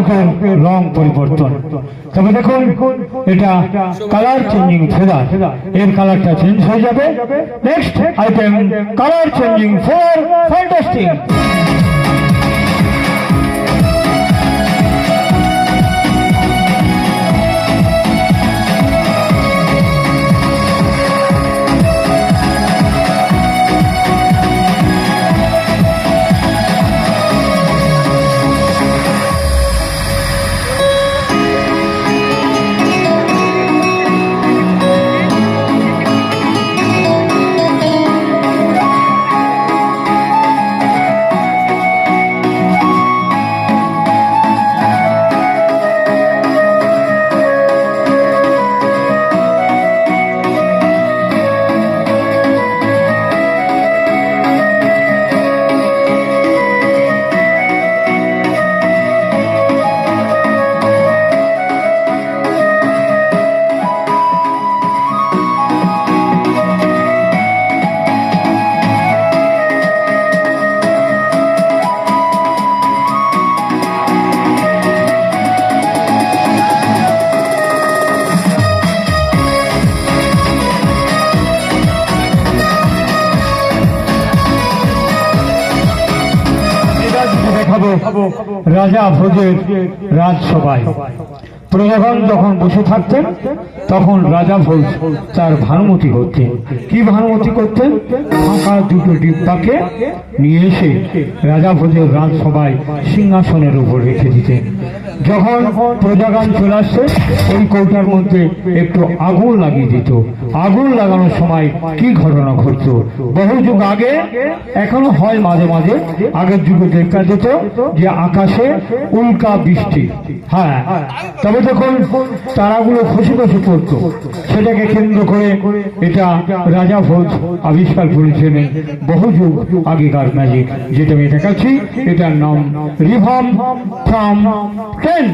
চালকের রং পরিবর্তন। তবে দেখুন এটা কালার চেঞ্জিং ফেদার, এর কালারটা চেঞ্জ হয়ে যাবে। Next item colour changing feather fantastic. রাজা ভোজের রাজসভায় প্রজাগণ যখন বসে থাকতেন তখন রাজা ভোজ তার ভানুমতি করতেন। কি ভানুমতি করতেন? ফাঁকা দুটো ডিব্বাকে নিয়ে এসে রাজা ভোজের রাজসভায় সিংহাসনের উপর রেখে দিতেন। যখন প্রজাগণ চলে আসছে ওই কৌটার মধ্যে একটু আগুন লাগিয়ে দিত। আগুন লাগানোর সময় কি ঘটনা ঘটত? বহু যুগ আগে, এখনো হয় মাঝে মাঝে, আগের যুগে দেখা যেত যে আকাশে উল্কা বৃষ্টি, হ্যাঁ, তবে যখন তারাগুলো খসে খসে পড়ত, সেটাকে কেন্দ্র করে এটা রাজা ভোজ আবিষ্কার করেছিলেন বহু যুগ আগেকার ম্যাজিক, যেটা আমি দেখাচ্ছি। এটার নাম রিভাম ফ্রম 10।